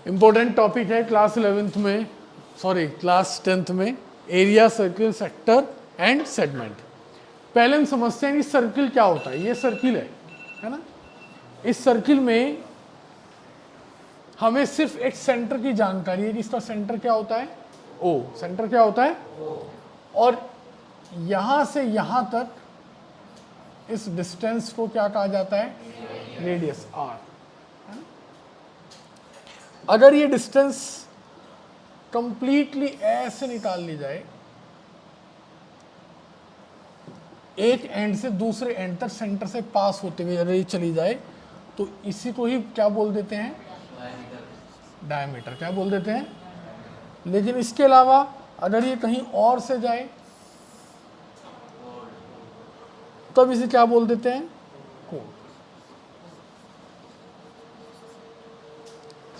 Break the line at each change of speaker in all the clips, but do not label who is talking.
Important topic है class 11th में, sorry class 10th में, area, circle, sector and segment. पहले हम समझते हैं कि सर्किल क्या होता है। ये सर्किल है ना। इस सर्किल में हमें सिर्फ एक सेंटर की जानकारी है कि इसका सेंटर क्या होता है, ओ। सेंटर क्या होता है, और यहां से यहां तक इस डिस्टेंस को क्या कहा जाता है, रेडियस, आर। अगर ये डिस्टेंस कंप्लीटली ऐसे निकाल ली जाए, एक एंड से दूसरे एंड तक सेंटर से पास होते हुए अगर ये चली जाए, तो इसी को ही क्या बोल देते हैं, डायमीटर। क्या बोल देते हैं। लेकिन इसके अलावा अगर ये कहीं और से जाए, तब इसे क्या बोल देते हैं, कोण।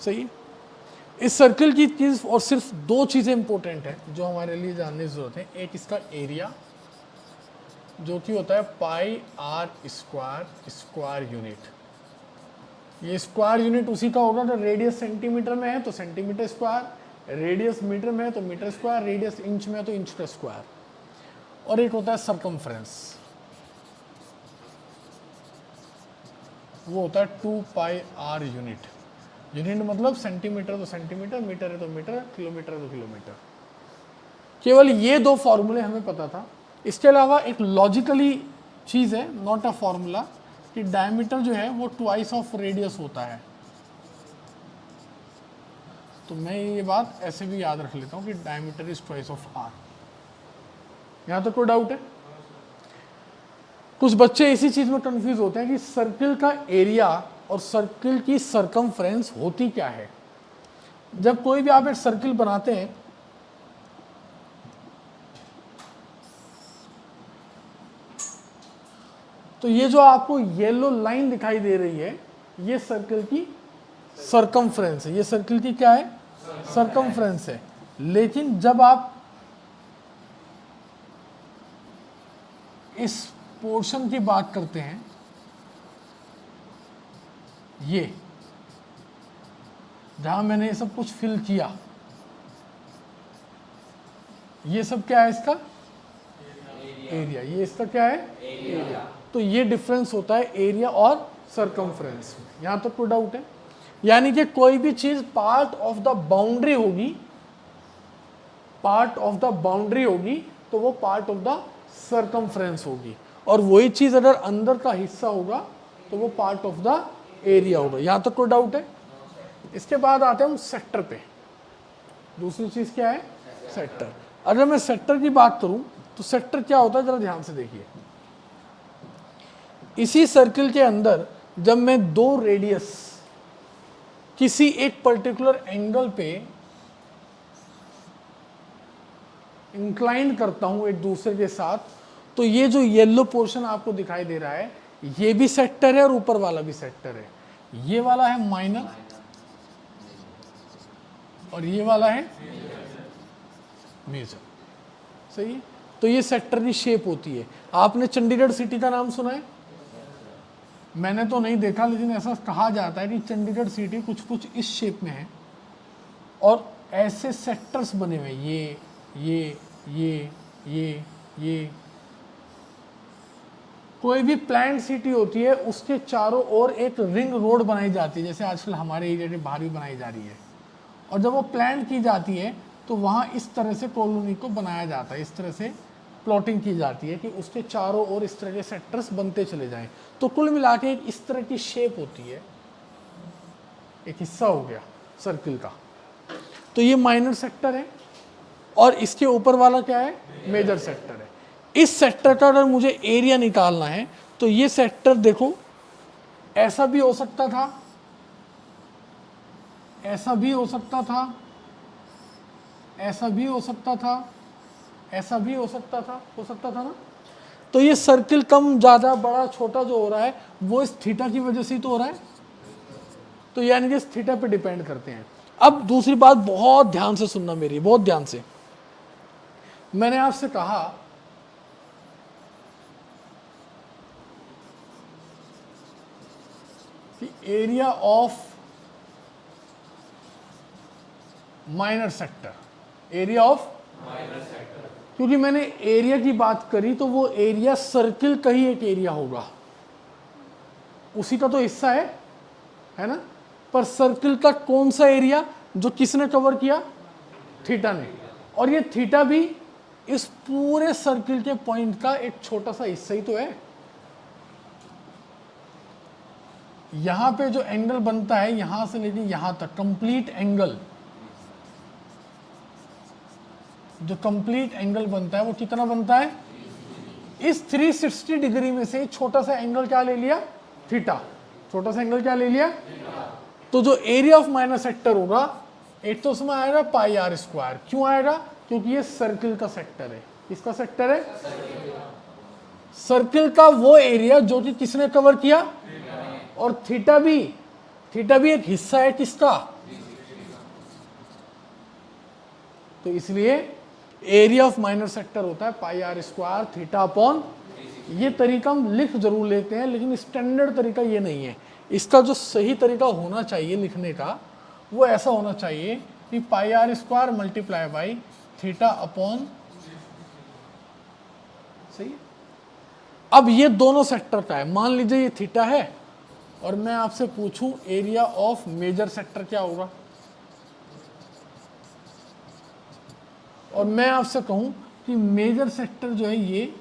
सही। इस सर्किल की चीज और सिर्फ दो चीजें इंपॉर्टेंट है जो हमारे लिए जानने की जरूरत है। एक इसका एरिया जो कि होता है पाई आर स्क्वायर स्क्वायर यूनिट। ये स्क्वायर यूनिट उसी का होगा, तो रेडियस सेंटीमीटर में है तो सेंटीमीटर स्क्वायर, रेडियस मीटर में है तो मीटर स्क्वायर, रेडियस इंच में है तो इंच का स्क्वायर। और एक होता है सरकमफ्रेंस, वो होता है 2 पाई आर यूनिट। यूनिट मतलब सेंटीमीटर तो सेंटीमीटर, मीटर है तो मीटर, किलोमीटर है तो किलोमीटर। केवल ये दो फॉर्मूले हमें पता था। इसके अलावा एक लॉजिकली चीज है, नॉट अ फॉर्मूला, कि डायमीटर जो है वो ट्वाइस ऑफ रेडियस होता है। तो मैं ये बात ऐसे भी याद रख लेता हूं कि diameter is twice of R. यहां तक कोई डाउट है। कुछ बच्चे इसी चीज में कंफ्यूज होते हैं कि सर्किल का एरिया और सर्किल की सरकमफ्रेंस होती क्या है। जब कोई भी आप एक सर्किल बनाते हैं, तो ये जो आपको येलो लाइन दिखाई दे रही है, ये सर्किल की सरकमफ्रेंस है। ये सर्किल की क्या है, सरकमफ्रेंस है। लेकिन जब आप इस पोर्शन की बात करते हैं, ये जहां मैंने ये सब कुछ फिल किया, ये सब क्या है, इसका एरिया। ये इसका क्या है, एरिया। तो ये डिफरेंस होता है एरिया और सरकमफ्रेंस में। यहां तक कोई डाउट है। यानी कि कोई भी चीज पार्ट ऑफ द बाउंड्री होगी, पार्ट ऑफ द बाउंड्री होगी, तो वो पार्ट ऑफ द सरकमफ्रेंस होगी। और वही चीज अगर अंदर का हिस्सा होगा तो वो पार्ट ऑफ द एरिया होगा। यहां तक कोई डाउट है। इसके बाद आते हैं हम सेक्टर पे। दूसरी चीज क्या है, सेक्टर। अगर मैं सेक्टर की बात करूं तो सेक्टर क्या होता है, जरा ध्यान से देखिए। इसी सर्किल के अंदर जब मैं दो रेडियस किसी एक पर्टिकुलर एंगल पे इंक्लाइन करता हूं एक दूसरे के साथ, तो ये जो येलो पोर्शन आपको दिखाई दे रहा है, ये भी सेक्टर है और ऊपर वाला भी सेक्टर है। ये वाला है माइनर और ये वाला है मेजर। सही है। तो ये सेक्टर की शेप होती है। आपने चंडीगढ़ सिटी का नाम सुना है? मैंने तो नहीं देखा, लेकिन ऐसा कहा जाता है कि चंडीगढ़ सिटी कुछ कुछ इस शेप में है और ऐसे सेक्टर्स बने हुए, ये। कोई भी प्लान्ड सिटी होती है, उसके चारों ओर एक रिंग रोड बनाई जाती है, जैसे आजकल हमारे एरिया के बाहर भी बनाई जा रही है। और जब वो प्लान की जाती है तो वहाँ इस तरह से कॉलोनी को बनाया जाता है, इस तरह से प्लॉटिंग की जाती है कि उसके चारों ओर इस तरह के सेक्टर्स बनते चले जाएं। तो कुल मिला के एक इस तरह की शेप होती है, एक हिस्सा हो गया सर्किल का। तो ये माइनर सेक्टर है और इसके ऊपर वाला क्या है, मेजर सेक्टर है। इस सेक्टर का अगर मुझे एरिया निकालना है तो ये सेक्टर देखो, ऐसा भी हो सकता था, ऐसा भी हो सकता था, ऐसा भी हो सकता था, ऐसा भी हो सकता था ना। तो ये सर्किल कम ज्यादा बड़ा छोटा जो हो रहा है वो इस थीटा की वजह से ही तो हो रहा है। तो यानी कि इस थीटा पे डिपेंड करते हैं। अब दूसरी बात बहुत ध्यान से सुनना मेरी, बहुत ध्यान से। मैंने आपसे कहा कि area of minor sector, area of, क्योंकि मैंने एरिया की बात करी तो वो एरिया सर्किल का ही एक एरिया होगा, उसी का तो हिस्सा है ना। पर सर्किल का कौन सा एरिया जो किसने कवर किया, थीटा ने, और ये थीटा भी इस पूरे सर्किल के पॉइंट का एक छोटा सा हिस्सा ही तो है। यहां पे जो एंगल बनता है यहां से लेके यहां तक कंप्लीट एंगल, जो कंप्लीट एंगल बनता है वो कितना बनता है, इस 360 डिग्री में से छोटा सा एंगल क्या ले लिया, थीटा, छोटा सा एंगल क्या ले लिया। तो जो एरिया ऑफ माइनर सेक्टर होगा एक तो उसमें आएगा पाई आर स्क्वायर। क्यों आएगा, क्योंकि ये सर्किल का सेक्टर है। किसका सेक्टर है, सर्किल का वो एरिया जो कि किसने कवर किया, और थीटा भी एक हिस्सा है किसका, तो इसलिए एरिया ऑफ माइनर सेक्टर होता है पाई आर स्क्वायर थीटा अपॉन। ये तरीका हम लिख जरूर लेते हैं लेकिन स्टैंडर्ड तरीका ये नहीं है। इसका जो सही तरीका होना चाहिए लिखने का वो ऐसा होना चाहिए कि pi are square multiply by theta upon, सही है। अब ये दोनों सेक्टर का है, मान लीजिए ये थीटा है और मैं आपसे पूछूं एरिया ऑफ मेजर सेक्टर क्या होगा, और मैं आपसे कहूं कि मेजर सेक्टर जो है ये,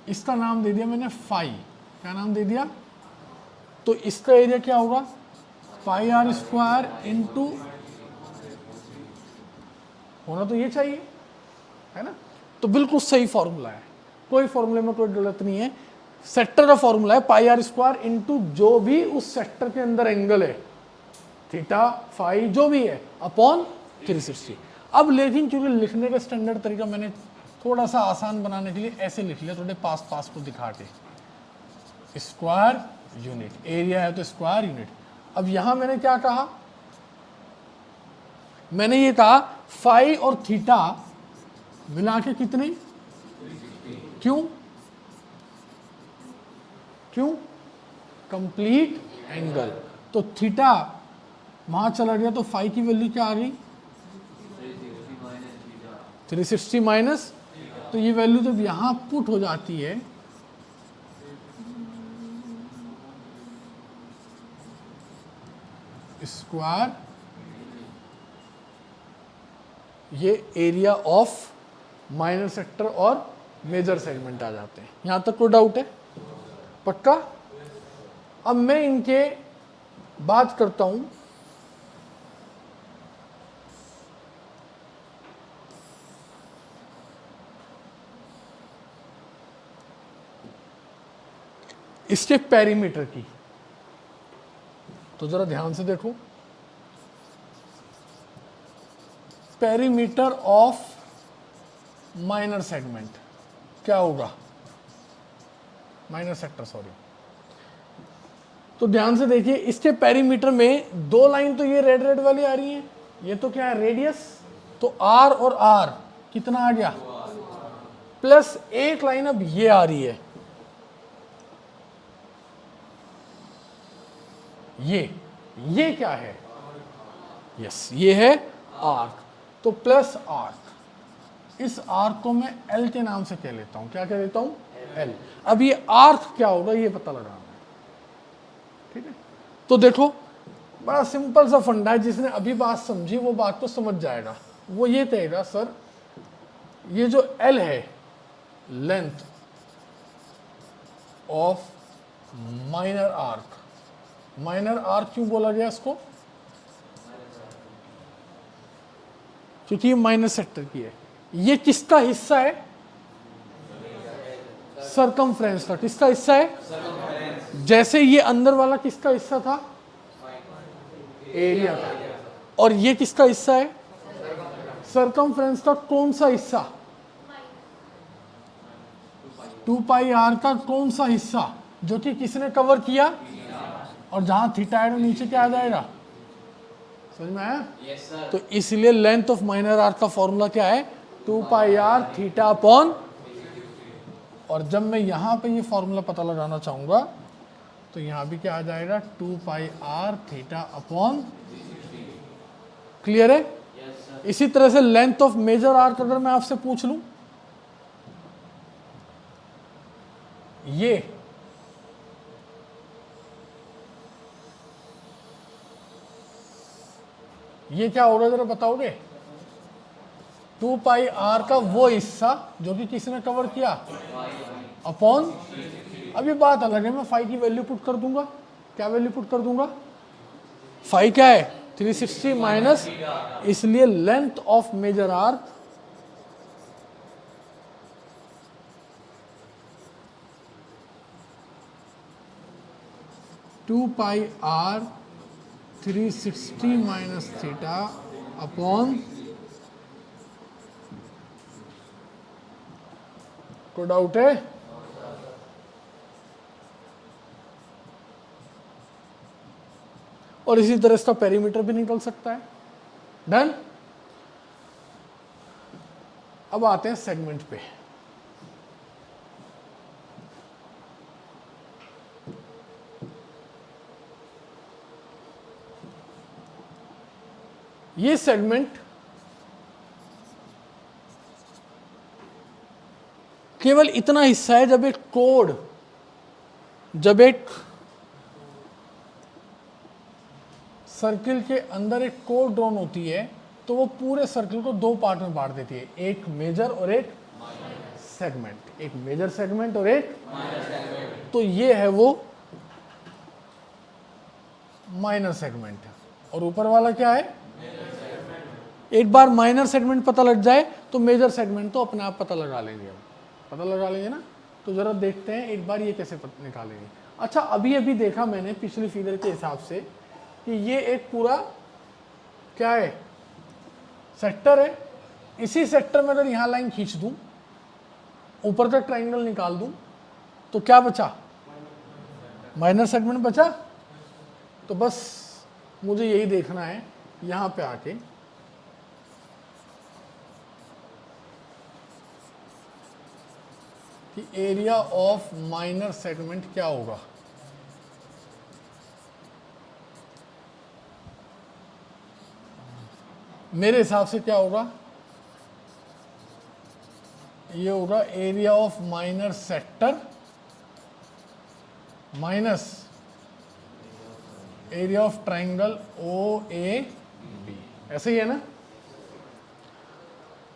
इसका नाम दे दिया मैंने फाई, क्या नाम दे दिया, तो इसका एरिया क्या होगा, पाई आर स्क्वायर इंटू, होना तो ये चाहिए है ना। तो बिल्कुल सही फॉर्मूला है, कोई फॉर्मूले में कोई गलत नहीं है। सेक्टर का फॉर्मूला है पाई आर स्क्वायर इंटू जो भी उस सेक्टर के अंदर एंगल है, थीटा फाई जो भी है, अपॉन 360। अब लेकिन क्योंकि लिखने का स्टैंडर्ड तरीका मैंने थोड़ा सा आसान बनाने के लिए ऐसे लिख लिया, थोड़े पास को दिखा के, स्क्वायर यूनिट, एरिया है तो स्क्वायर यूनिट। अब यहां मैंने क्या कहा, मैंने ये कहा फाई और थीटा मिला के कितने, क्यों कंप्लीट एंगल। तो थीटा वहां चला गया तो फाई की वैल्यू क्या आ गई, 360 माइनस, तो ये वैल्यू जब यहां पुट हो जाती है स्क्वायर, ये एरिया ऑफ माइनर सेक्टर और मेजर सेगमेंट आ जाते हैं। यहां तक कोई डाउट है, पक्का। अब मैं इनके बात करता हूं, इसके पेरीमीटर की, तो जरा ध्यान से देखो, पेरीमीटर ऑफ माइनर सेगमेंट क्या होगा, माइनर सेक्टर सॉरी। तो ध्यान से देखिए, इसके पेरीमीटर में दो लाइन तो ये रेड वाली आ रही है, ये तो क्या है रेडियस, तो आर और आर कितना आ गया, प्लस एक लाइन अब ये आ रही है, ये क्या है, यस ये है आर्क, तो प्लस आर्क। इस आर्क को मैं एल के नाम से कह लेता हूं, क्या कह लेता हूं, एल। अब ये आर्क क्या होगा ये पता लगाना है, ठीक है। तो देखो बड़ा सिंपल सा फंडा है, जिसने अभी बात समझी वो बात को समझ जाएगा। वो ये कहेगा सर ये जो एल है, length of minor arc, minor arc क्यों बोला गया इसको, क्योंकि ये माइनर सेक्टर की है। ये किसका हिस्सा है, सरकमफ्रेंस का। किसका हिस्सा है, जैसे ये अंदर वाला किसका हिस्सा था, एरिया का, और ये किसका हिस्सा है, सरकमफ्रेंस का कौन सा हिस्सा, 2 पाई आर का कौन सा हिस्सा जो कि किसने कवर किया, और जहां थीटा है नीचे क्या आ जाएगा, समझ में आया। yes, तो इसलिए लेंथ ऑफ माइनर आर्क का फॉर्मूला क्या है, 2 पाई आर थीटा अपॉन, और जब मैं यहां पे ये फॉर्मूला पता लगाना चाहूंगा तो यहां भी क्या आ जाएगा, 2 पाई आर थीटा अपॉन क्लियर है? इसी तरह से लेंथ ऑफ मेजर आर्क अगर मैं आपसे पूछ लूं, ये क्या होगा जरा बताओगे? 2 पाई आर का वो हिस्सा जो कि किसने कवर किया, अपॉन, अब ये बात अलग है, मैं फाई की वैल्यू पुट कर दूंगा, क्या वैल्यू पुट कर दूंगा, फाई क्या है 360 माइनस, इसलिए length of major arc two pi R 360 minus theta upon, कोई डाउट है? और इसी तरह इसका पेरीमीटर भी निकल सकता है। डन। अब आते हैं सेगमेंट पे। ये सेगमेंट केवल इतना हिस्सा है, जब एक सर्किल के अंदर एक कोड ड्रॉन होती है तो वो पूरे सर्किल को 2 पार्ट में बांट देती है, एक मेजर और एक सेगमेंट, एक मेजर सेगमेंट और एक तो ये है वो माइनर सेगमेंट, और ऊपर वाला क्या है, एक बार माइनर सेगमेंट पता लग जाए तो मेजर सेगमेंट तो अपने आप पता लगा लेंगे, हम पता लगा लेंगे ना। तो जरा देखते हैं एक बार ये कैसे निकालेंगे। अच्छा, अभी देखा मैंने पिछली फिगर के हिसाब से कि ये एक पूरा क्या है, सेक्टर है। इसी सेक्टर में अगर यहां लाइन खींच दूं, ऊपर तक ट्राइंगल निकाल दूं, तो क्या बचा, माइनर सेगमेंट बचा। तो बस मुझे यही देखना है यहां पे आके कि एरिया ऑफ माइनर सेगमेंट क्या होगा। मेरे हिसाब से क्या होगा, ये होगा area of minor sector minus area of triangle O A B, ऐसे ही है ना।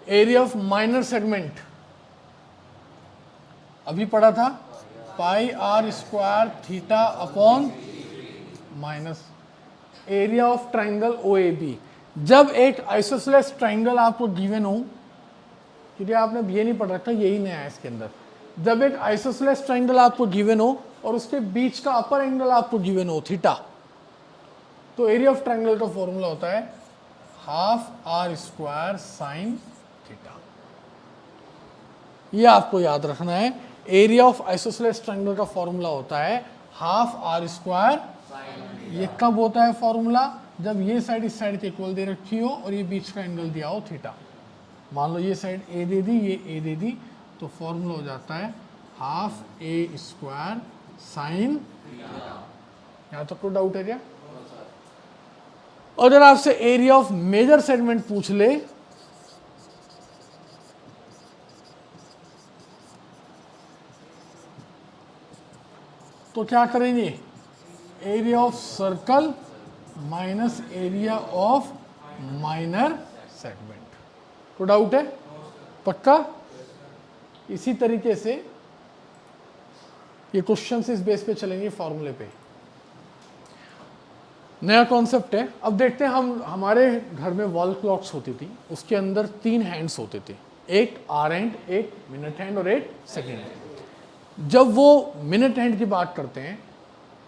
एरिया ऑफ माइनर सेगमेंट अभी पढ़ा था, pi are square theta upon minus area of triangle O A B. जब एक आइसोसेलेस ट्राइंगल आपको गिवन हो, क्योंकि आपने ये नहीं पढ़ रखा, यही नया है इसके अंदर, जब एक आइसोसेलेस ट्राइंगल आपको गिवन हो और उसके बीच का अपर एंगल आपको गिवन हो थीटा, तो एरिया ऑफ ट्राइंगल का फॉर्मूला होता है half R square sine theta. ये आपको याद रखना है, एरिया ऑफ आइसोसेलेस ट्राइंगल का फॉर्मूला होता है हाफ आर स्क्वायर। ये कब होता है फॉर्मूला, जब ये साइड इस साइड के इक्वल दे रखी हो और ये बीच का एंगल दिया हो थीटा। मान लो ये साइड ए दे दी, ये ए दे दी, तो फॉर्मूला हो जाता है हाफ ए स्क्वायर साइन। यहां तक कोई डाउट है क्या? और अगर आपसे एरिया ऑफ मेजर सेगमेंट पूछ ले, तो क्या करेंगे, area of circle minus area of minor segment. तो डाउट है? पक्का? इसी तरीके से ये क्वेश्चन इस बेस पे चलेंगे, फॉर्मूले पे। नया कॉन्सेप्ट है। अब देखते हैं, हमारे घर में वॉल क्लॉक्स होती थी, उसके अंदर 3 हैंड्स होते थे, एक आर हैंड, एक मिनट हैंड और एक सेकेंड हैंड। जब वो मिनट हैंड की बात करते हैं,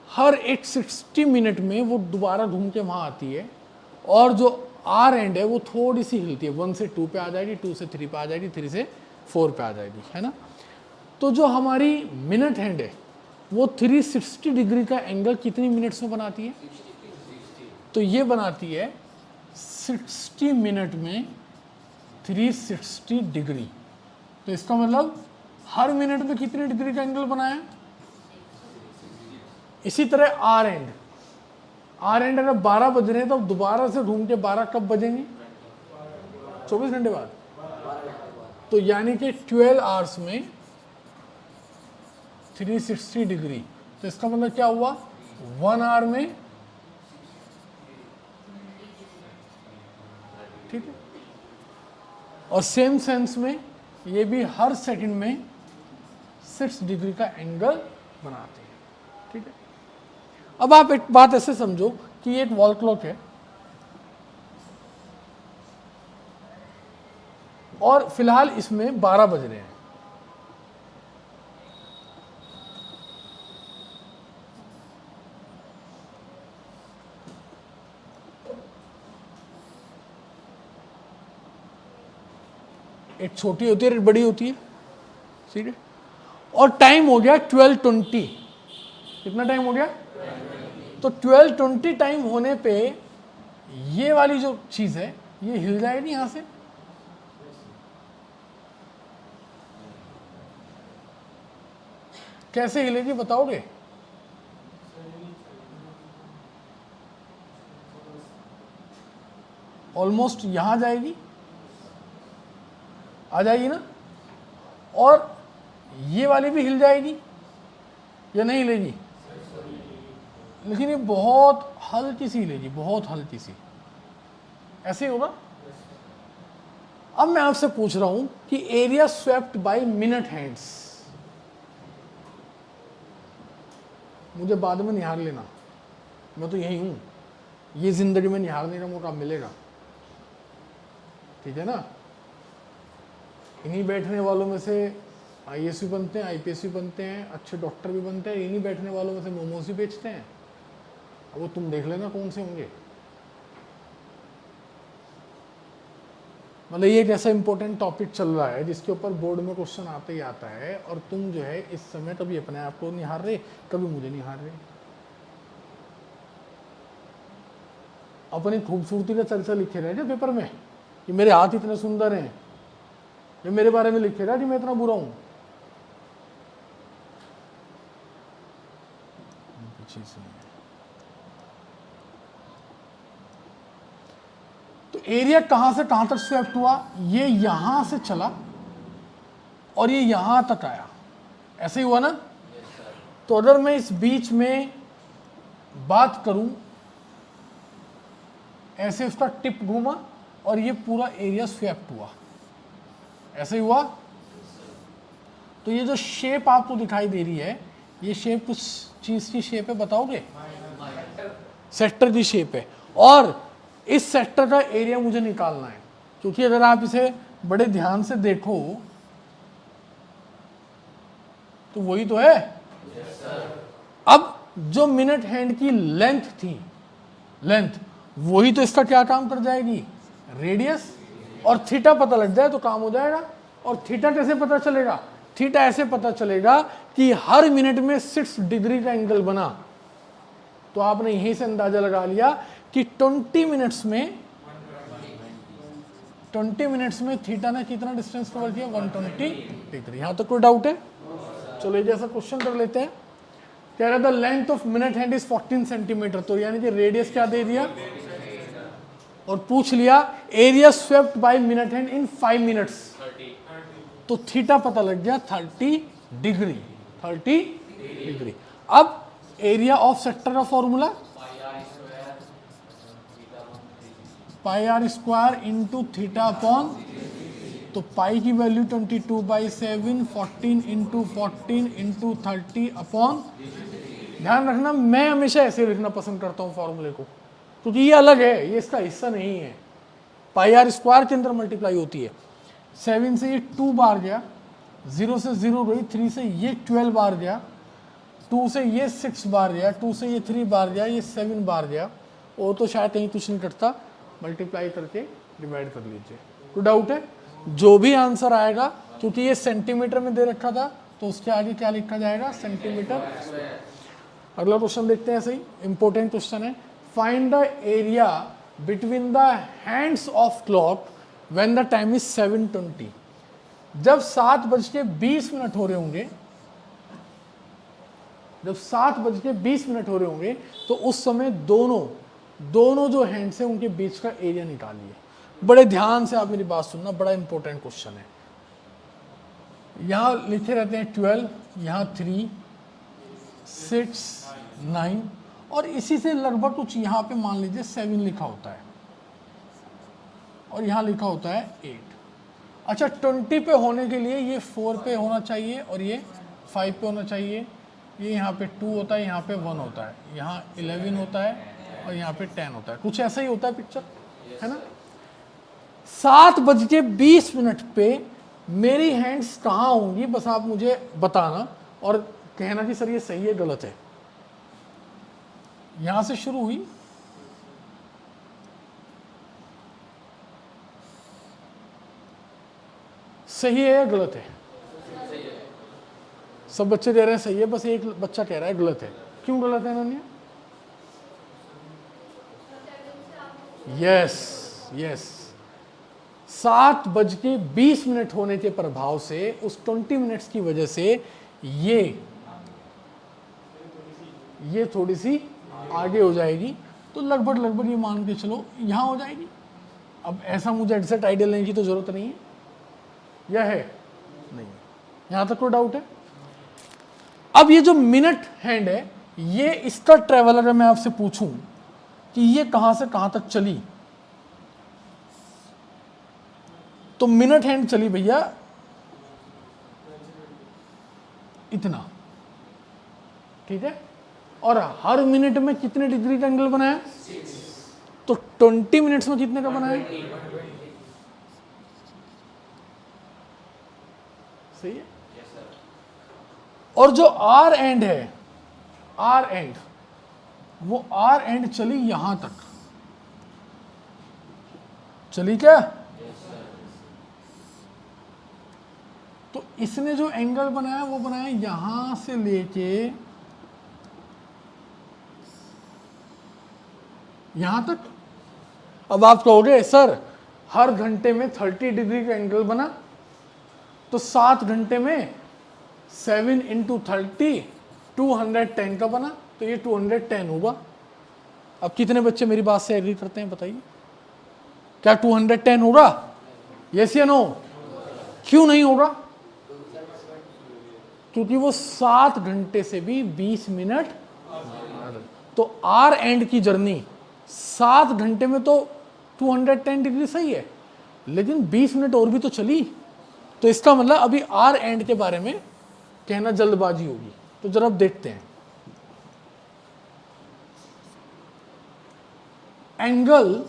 हर एक 60 मिनट में वो दोबारा घूम के वहाँ आती है, और जो आर एंड है वो थोड़ी सी हिलती है, 1 से 2 पे आ जाएगी, 2 से 3 पे आ जाएगी, 3 से 4 पे आ जाएगी, है ना। तो जो हमारी मिनट हैंड है वो 360 डिग्री का एंगल कितनी मिनट्स में बनाती है? तो ये बनाती है 60 मिनट में 360 डिग्री। तो इसका मतलब हर मिनट में कितनी डिग्री का एंगल बनाया? इसी तरह आर एंड, आर एंड अगर 12 बज रहे हैं तो दोबारा से घूम के 12 कब बजेंगे? 24 घंटे बाद। तो यानी कि 12 आवर्स में 360 डिग्री। तो इसका मतलब क्या हुआ? 1 आवर में, ठीक है। और सेम सेंस में ये भी हर सेकंड में 6 डिग्री का एंगल बनाते हैं, ठीक है। अब आप एक बात ऐसे समझो कि ये एक वॉल क्लॉक है और फिलहाल इसमें 12 बज रहे हैं। एक छोटी होती है, एक बड़ी होती है, ठीक है। और टाइम हो गया 12:20। कितना टाइम हो गया? तो 12:20 टाइम होने पे ये वाली जो चीज है ये हिल जाएगी यहां से। कैसे हिलेगी बताओगे? ऑलमोस्ट यहां जाएगी, आ जाएगी ना। और ये वाली भी हिल जाएगी या नहीं हिलेगी? लेकिन ये बहुत हल्की सी हिलेगी, बहुत हल्की सी। ऐसे ही होगा। अब मैं आपसे पूछ रहा हूं कि area swept by minute hands, मुझे बाद में निहार लेना, मैं तो यही हूं, ये जिंदगी में निहारने का मौका मिलेगा, ठीक है ना। इन्हीं बैठने वालों में से आईएएस भी बनते हैं, आईपीएस भी बनते हैं, अच्छे डॉक्टर भी बनते हैं। इन्हीं बैठने वालों में से मोमोज भी बेचते हैं। वो तुम देख लेना कौन से होंगे। मतलब ये एक ऐसा इंपॉर्टेंट टॉपिक चल रहा है जिसके ऊपर बोर्ड में क्वेश्चन आते ही आता है, और तुम जो है इस समय कभी अपने आप को निहार रहे, कभी मुझे निहार रहे। अपनी खूबसूरती का चर्चा लिखे रहे क्या पेपर में कि मेरे हाथ इतने सुंदर हैं, या मेरे बारे में लिखेगा कि मैं इतना बुरा हूं? तो एरिया कहां से कहां तक स्वेप्ट हुआ? ये यहां से चला और ये यहां तक आया, ऐसे ही हुआ ना। तो अगर मैं इस बीच में बात करूं, ऐसे उसका टिप घूमा और ये पूरा एरिया स्वेप्ट हुआ, ऐसे ही हुआ। तो ये जो शेप आपको दिखाई दे रही है, ये शेप कुछ चीज की शेप है, बताओगे? सेक्टर की शेप है। और इस सेक्टर का एरिया मुझे निकालना है, क्योंकि अगर आप इसे बड़े ध्यान से देखो तो वही तो है। अब जो मिनट हैंड की लेंथ थी, लेंथ वही तो इसका क्या काम कर जाएगी? रेडियस। और थीटा पता लग जाए तो काम हो जाएगा। और थीटा कैसे पता चलेगा? थीटा ऐसे पता चलेगा कि हर मिनट में 6 डिग्री का एंगल बना। तो आपने यहीं से अंदाजा लगा लिया कि 20 मिनट्स में थीटा ने कितना डिस्टेंस कवर किया? 120 डिग्री। यहां तक कोई डाउट है? चलो ये जैसा क्वेश्चन कर लेते हैं। कह रहा था length of minute hand is 14 centimetre, तो यानी कि रेडियस क्या दे दिया? और पूछ लिया area swept by minute hand in 5 minutes, तो थीटा पता लग गया 30 डिग्री। 30 डिग्री। अब एरिया ऑफ सेक्टर का formula pi are square into theta upon, तो पाई की वैल्यू 22/7, 14 इंटू 14 इंटू 30 अपॉन। ध्यान रखना मैं हमेशा ऐसे लिखना पसंद करता हूं फॉर्मूले को, क्योंकि ये अलग है, ये इसका हिस्सा नहीं है। पाई आर स्क्वायर के अंदर मल्टीप्लाई होती है। 7 से ये 2 बार गया, 0 से 0 गई, 3 से ये 12 बार गया, 2 से ये 6 बार गया, 2 से ये 3 बार गया, ये 7 बार गया। वो तो शायद कहीं कुछ नहीं करता, मल्टीप्लाई करके डिवाइड कर लीजिए। कोई डाउट है? जो भी आंसर आएगा, क्योंकि ये सेंटीमीटर में दे रखा था, तो उसके आगे क्या लिखा जाएगा? सेंटीमीटर। अगला क्वेश्चन देखते हैं, सही इंपॉर्टेंट क्वेश्चन है। Find the area between the hands of clock when the time is 7:20। जब 7:20 हो रहे होंगे, जब 7:20 हो रहे होंगे, तो उस समय दोनों दोनों जो हैंड्स हैं उनके बीच का एरिया निकालिए। बड़े ध्यान से आप मेरी बात सुनना, बड़ा इंपॉर्टेंट क्वेश्चन है। यहाँ लिखे रहते हैं 12, यहाँ 3, 6, 9 और इसी से लगभग कुछ यहाँ पे मान लीजिए 7 लिखा होता है और यहाँ लिखा होता है 8। अच्छा 20 पे होने के लिए ये 4 पे होना चाहिए और ये 5 पे होना चाहिए। ये यहाँ पे 2 होता है, यहाँ पे 1 होता है, यहाँ 11 होता है और यहाँ पे 10 होता है। कुछ ऐसा ही होता है पिक्चर, है ना। 7:20 पे मेरी हैंड्स कहाँ होंगी, बस आप मुझे बताना और कहना कि सर ये सही है गलत है। यहां से शुरू हुई, सही है या गलत है? सब बच्चे दे रहे हैं सही है, बस एक बच्चा कह रहा है गलत है। क्यों गलत है अनन्या? यस यस, 7:20 होने के प्रभाव से उस 20 मिनट्स की वजह से ये थोड़ी सी आगे हो जाएगी, तो लगभग ये मान के चलो यहां हो जाएगी। अब ऐसा मुझे एग्जैक्ट आइडिया लेने की तो जरूरत नहीं है, यह है नहीं, यहां तक कोई डाउट है? अब ये जो मिनट हैंड है, ये इसका ट्रेवल अगर मैं आपसे पूछूं कि ये कहां से कहां तक चली, तो मिनट हैंड चली भैया इतना, ठीक है। और हर मिनट में कितने डिग्री का एंगल बनाया? 6। तो 20 मिनट्स में कितने का बनाया? सही है। और जो आर एंड है, आर एंड, वो आर एंड चली यहां तक, चली क्या? तो इसने जो एंगल बनाया वो बनाया यहां से लेके यहां तक। अब आप कहोगे सर हर घंटे में 30 डिग्री का एंगल बना, तो 7 घंटे में 7 × 30 210 का बना, तो ये 210 होगा। अब कितने बच्चे मेरी बात से एग्री करते हैं बताइए, क्या 210 होगा? यस या नो? क्यों नहीं होगा? क्योंकि वो 7 घंटे से भी 20 मिनट, तो आर एंड की जर्नी 7 घंटे में तो 210 डिग्री सही है, लेकिन 20 मिनट और भी तो चली, तो इसका मतलब अभी आर एंड के बारे में कहना जल्दबाजी होगी। तो जरा अब देखते हैं, angle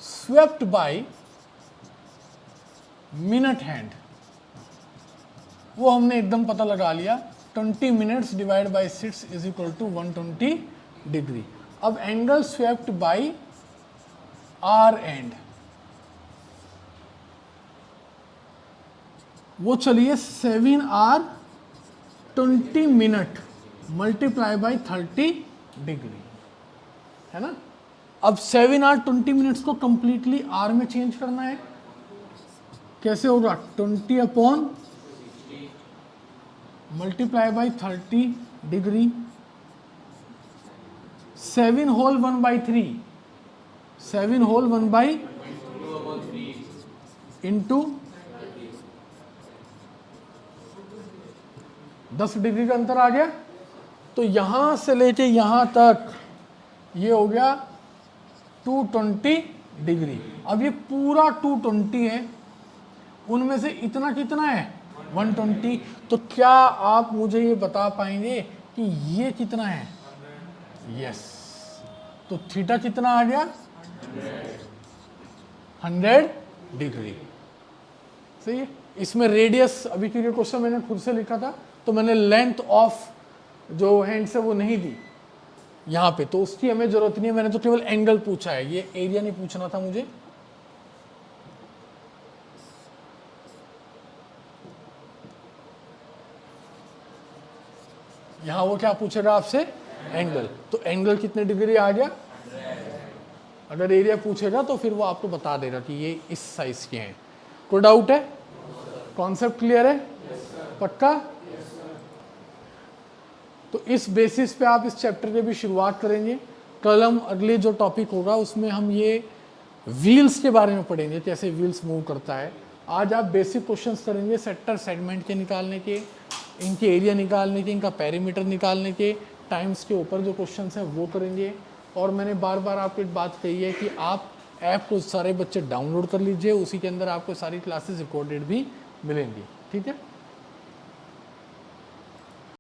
swept by minute hand, वो हमने एकदम पता लगा लिया, 20 minutes divide by 6 is equal to 120 degree. अब angle swept by R and, वो चलिए 7R 20 minute multiply by 30 degree, है ना। अब 7R 20 मिनट्स को कंप्लीटली आर में चेंज करना है, कैसे होगा? 20 upon multiply by 30 degree, 7 whole 1/3, 7 whole 1/3 into 10 degree का अंतर आ गया। तो यहां से लेके यहां तक ये हो गया 220 डिग्री। अब ये पूरा 220 है, उनमें से इतना कितना है? 120। तो क्या आप मुझे ये बता पाएंगे कि ये कितना है? यस। तो थीटा कितना आ गया? 100 डिग्री। सही है। इसमें रेडियस, अभी के लिए क्वेश्चन मैंने खुद से लिखा था, तो मैंने लेंथ ऑफ जो हैंड्स है वो नहीं दी यहाँ पे, तो उसकी हमें जरूरत नहीं है, मैंने तो केवल एंगल पूछा है, ये एरिया नहीं पूछना था मुझे। यहाँ वो क्या पूछेगा आपसे? एंगल। तो एंगल कितने डिग्री आ गया? अगर एरिया पूछेगा तो फिर वो आपको बता देगा कि ये इस साइज के हैं। कोई डाउट है? कॉन्सेप्ट क्लियर है? पक्का? तो इस बेसिस पे आप इस चैप्टर की भी शुरुआत करेंगे कल हम अगले जो टॉपिक होगा उसमें हम ये व्हील्स के बारे में पढ़ेंगे, कैसे व्हील्स मूव करता है। आज आप बेसिक क्वेश्चंस करेंगे सेक्टर सेगमेंट के निकालने के, इनके एरिया निकालने के, इनका पेरीमीटर निकालने के, टाइम्स के ऊपर जो क्वेश्चंस हैं वो करेंगे। और मैंने बार बार आपको एक बात कही है कि आप ऐप को सारे बच्चे डाउनलोड कर लीजिए, उसी के अंदर आपको सारी क्लासेस रिकॉर्डेड भी मिलेंगी। ठीक है।